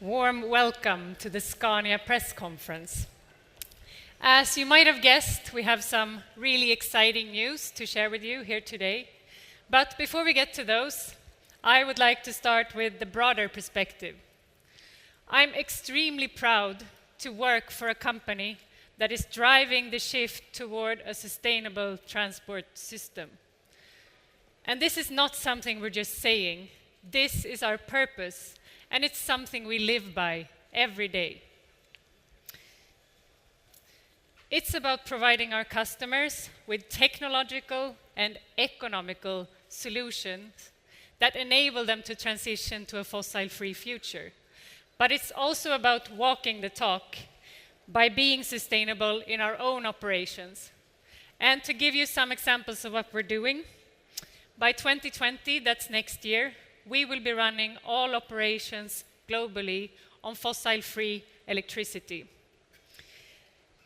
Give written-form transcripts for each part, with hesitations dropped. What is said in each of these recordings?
Warm welcome to the Scania press conference. As you might have guessed, we have some really exciting news to share with you here today. But before we get to those, I would like to start with the broader perspective. I'm extremely proud to work for a company that is driving the shift toward a sustainable transport system. And this is not something we're just saying. This is our purpose, and it's something we live by every day. It's about providing our customers with technological and economical solutions that enable them to transition to a fossil-free future. But it's also about walking the talk by being sustainable in our own operations. And to give you some examples of what we're doing, by 2020, that's next year, we will be running all operations globally on fossil-free electricity.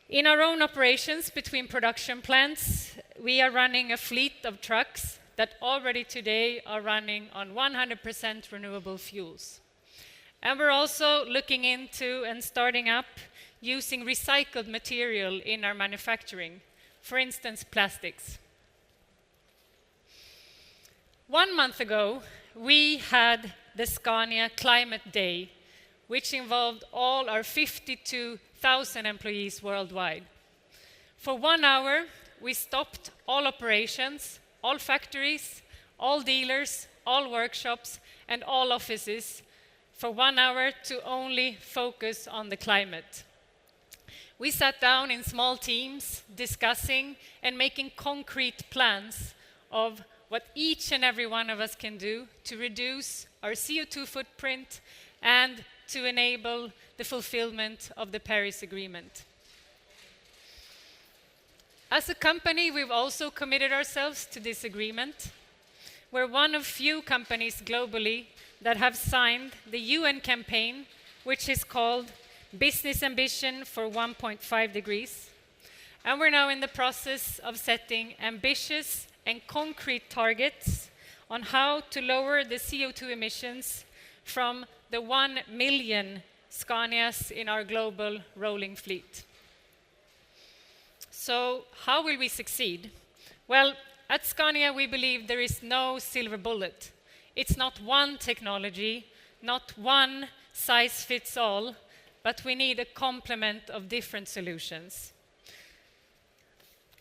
In our own operations between production plants, we are running a fleet of trucks that already today are running on 100% renewable fuels. And we're also looking into and starting up using recycled material in our manufacturing, for instance, plastics. 1 month ago, we had the Scania Climate Day, which involved all our 52,000 employees worldwide. For 1 hour, we stopped all operations, all factories, all dealers, all workshops, and all offices for 1 hour to only focus on the climate. We sat down in small teams, discussing and making concrete plans of what each and every one of us can do to reduce our CO2 footprint and to enable the fulfillment of the Paris Agreement. As a company, we've also committed ourselves to this agreement. We're one of few companies globally that have signed the UN campaign, which is called Business Ambition for 1.5 degrees. And we're now in the process of setting ambitious and concrete targets on how to lower the CO2 emissions from the 1 million Scanias in our global rolling fleet. So how will we succeed? Well, at Scania we believe there is no silver bullet. It's not one technology, not one size fits all, but we need a complement of different solutions.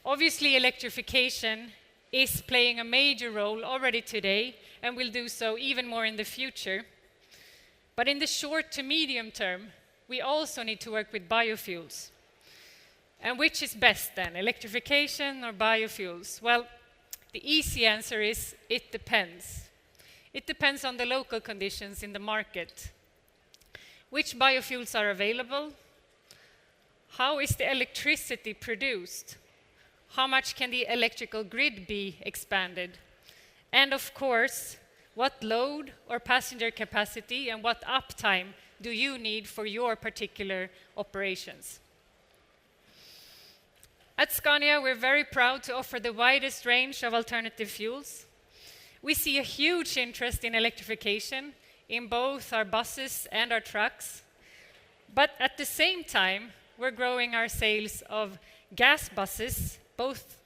Obviously, electrification is playing a major role already today and will do so even more in the future. But in the short to medium term, we also need to work with biofuels. And which is best then, electrification or biofuels? Well, the easy answer is it depends. It depends on the local conditions in the market. Which biofuels are available? How is the electricity produced? How much can the electrical grid be expanded? And of course, what load or passenger capacity and what uptime do you need for your particular operations? At Scania, we're very proud to offer the widest range of alternative fuels. We see a huge interest in electrification in both our buses and our trucks. But at the same time, we're growing our sales of gas buses, both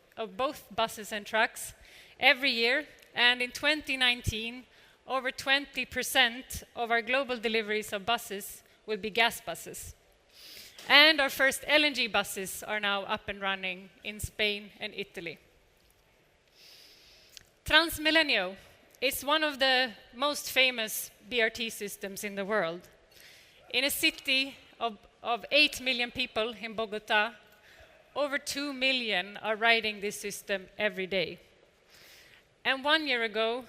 buses and trucks, every year. And in 2019, over 20% of our global deliveries of buses will be gas buses. And our first LNG buses are now up and running in Spain and Italy. Transmilenio is one of the most famous BRT systems in the world. In a city of 8 million people in Bogota, over 2 million are riding this system every day. And 1 year ago,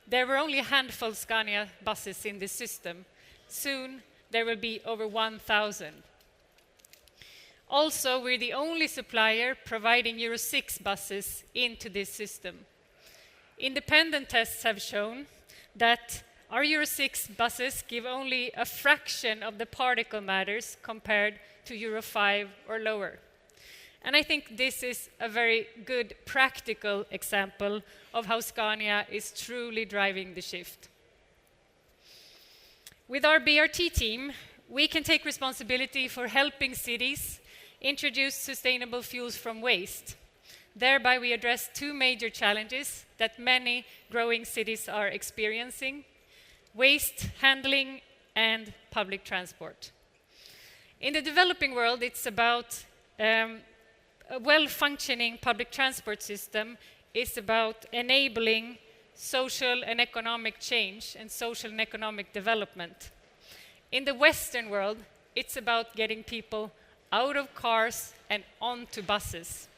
there were only a handful of Scania buses in this system. Soon, there will be over 1,000. Also, we're the only supplier providing Euro 6 buses into this system. Independent tests have shown that our Euro 6 buses give only a fraction of the particle matters compared to Euro 5 or lower. And I think this is a very good practical example of how Scania is truly driving the shift. With our BRT team, we can take responsibility for helping cities introduce sustainable fuels from waste. Thereby, we address two major challenges that many growing cities are experiencing: waste handling and public transport. In the developing world, it's about a well-functioning public transport system is about enabling social and economic change and social and economic development. In the Western world, it's about getting people out of cars and onto buses.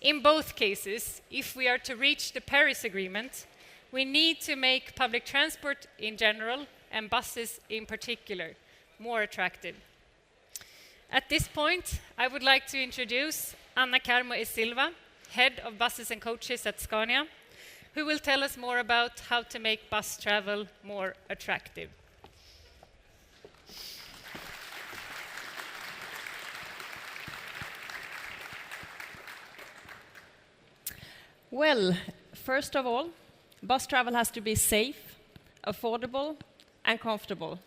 In both cases, if we are to reach the Paris Agreement, we need to make public transport in general and buses in particular more attractive. At this point, I would like to introduce Anna Carmo e Silva, Head of Buses and Coaches at Scania, who will tell us more about how to make bus travel more attractive. Well, first of all, bus travel has to be safe, affordable, and comfortable.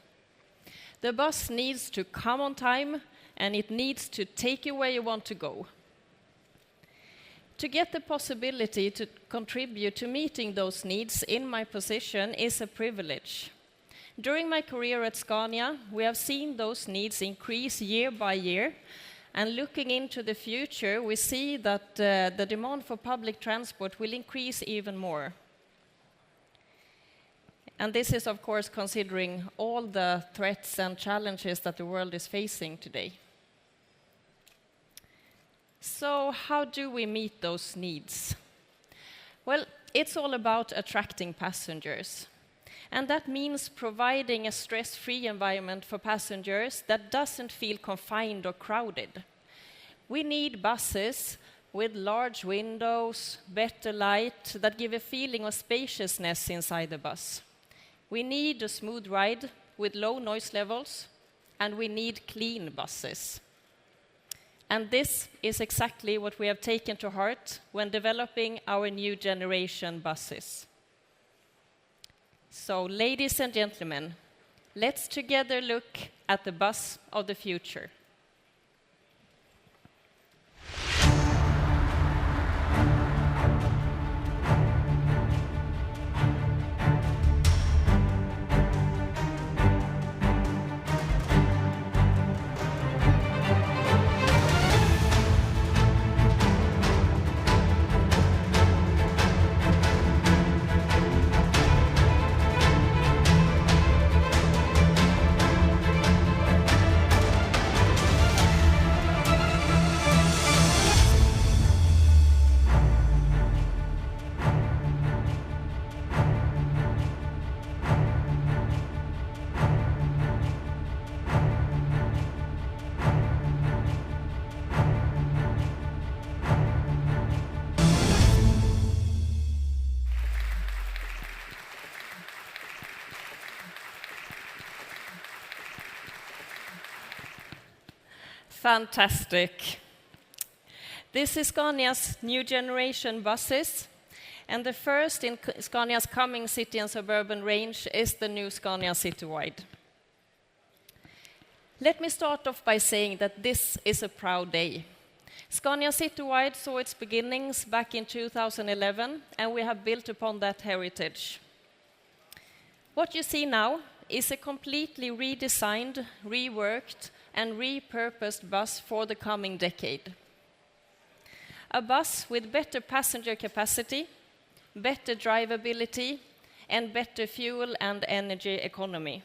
The bus needs to come on time, and it needs to take you where you want to go. To get the possibility to contribute to meeting those needs in my position is a privilege. During my career at Scania, we have seen those needs increase year by year. And looking into the future, we see that the demand for public transport will increase even more. And this is, of course, considering all the threats and challenges that the world is facing today. So how do we meet those needs? Well, it's all about attracting passengers. And that means providing a stress-free environment for passengers that doesn't feel confined or crowded. We need buses with large windows, better light, that give a feeling of spaciousness inside the bus. We need a smooth ride with low noise levels, and we need clean buses. And this is exactly what we have taken to heart when developing our new generation buses. So, ladies and gentlemen, let's together look at the bus of the future. Fantastic. This is Scania's new generation buses, and the first in Scania's coming city and suburban range is the new Scania Citywide. Let me start off by saying that this is a proud day. Scania Citywide saw its beginnings back in 2011, and we have built upon that heritage. What you see now is a completely redesigned, reworked, and repurposed bus for the coming decade. A bus with better passenger capacity, better drivability, and better fuel and energy economy.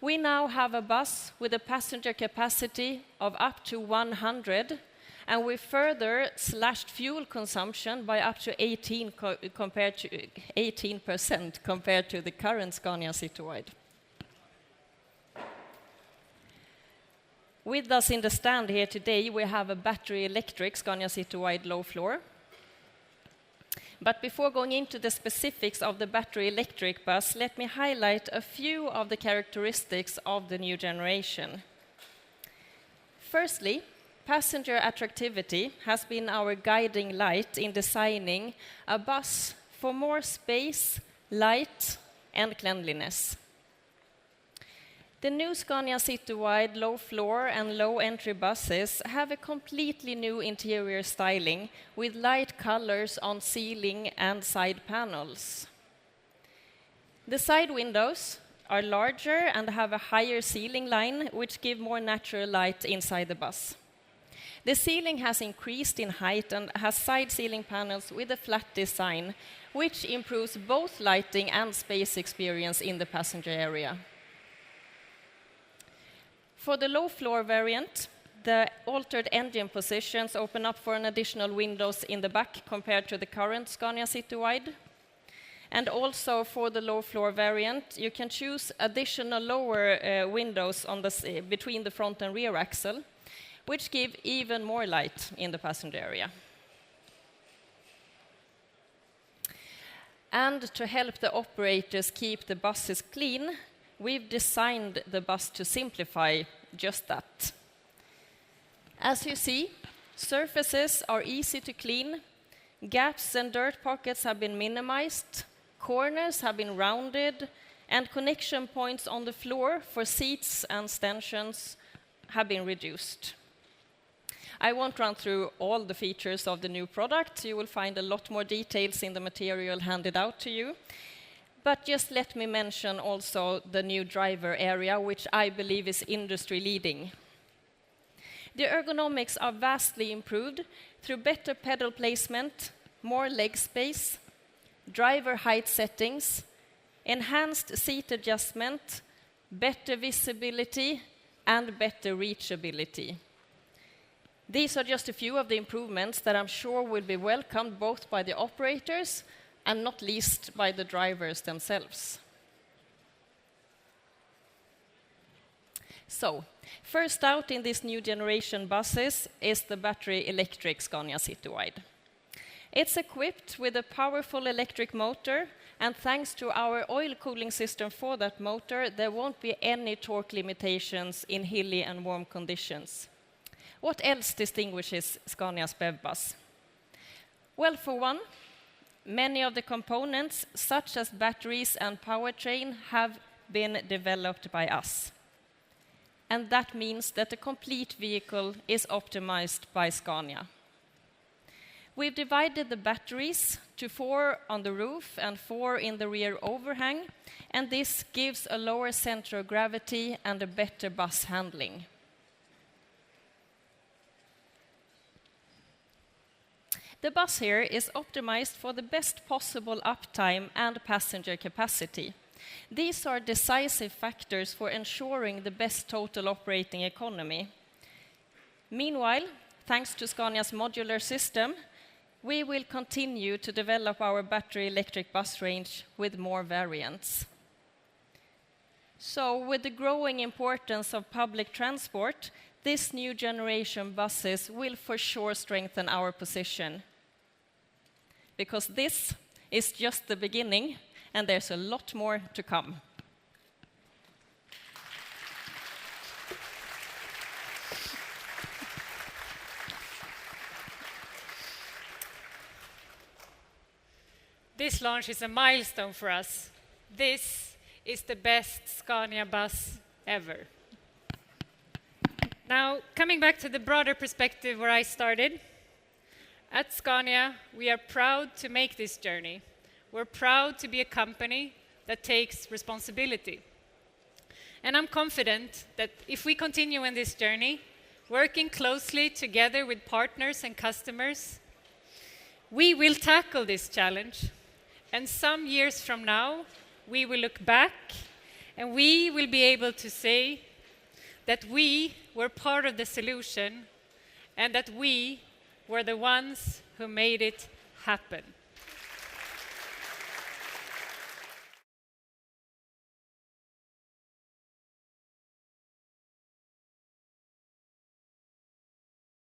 We now have a bus with a passenger capacity of up to 100, and we further slashed fuel consumption by up to 18% compared to the current Scania Citywide. With us in the stand here today, we have a battery electric Scania Citywide low floor. But before going into the specifics of the battery electric bus, let me highlight a few of the characteristics of the new generation. Firstly, passenger attractivity has been our guiding light in designing a bus for more space, light, and cleanliness. The new Scania Citywide low floor and low entry buses have a completely new interior styling with light colors on ceiling and side panels. The side windows are larger and have a higher ceiling line, which give more natural light inside the bus. The ceiling has increased in height and has side ceiling panels with a flat design, which improves both lighting and space experience in the passenger area. For the low floor variant, the altered engine positions open up for an additional windows in the back compared to the current Scania Citywide. And also for the low floor variant, you can choose additional lower windows on between the front and rear axle, which give even more light in the passenger area. And to help the operators keep the buses clean, we've designed the bus to simplify just that. As you see, surfaces are easy to clean, gaps and dirt pockets have been minimized, corners have been rounded, and connection points on the floor for seats and stanchions have been reduced. I won't run through all the features of the new product. You will find a lot more details in the material handed out to you. But just let me mention also the new driver area, which I believe is industry leading. The ergonomics are vastly improved through better pedal placement, more leg space, driver height settings, enhanced seat adjustment, better visibility, and better reachability. These are just a few of the improvements that I'm sure will be welcomed both by the operators and not least by the drivers themselves. So, first out in this new generation buses is the battery electric Scania Citywide. It's equipped with a powerful electric motor, and thanks to our oil cooling system for that motor, there won't be any torque limitations in hilly and warm conditions. What else distinguishes Scania's BEV bus? Well, for one, many of the components, such as batteries and powertrain, have been developed by us. And that means that the complete vehicle is optimized by Scania. We've divided the batteries to 4 on the roof and 4 in the rear overhang, and this gives a lower center of gravity and a better bus handling. The bus here is optimized for the best possible uptime and passenger capacity. These are decisive factors for ensuring the best total operating economy. Meanwhile, thanks to Scania's modular system, we will continue to develop our battery electric bus range with more variants. So, with the growing importance of public transport, this new generation buses will for sure strengthen our position. Because this is just the beginning, and there's a lot more to come. This launch is a milestone for us. This is the best Scania bus ever. Now, coming back to the broader perspective where I started, at Scania, we are proud to make this journey. We're proud to be a company that takes responsibility. And I'm confident that if we continue in this journey, working closely together with partners and customers, we will tackle this challenge. And some years from now, we will look back and we will be able to say that we were part of the solution and that we were the ones who made it happen.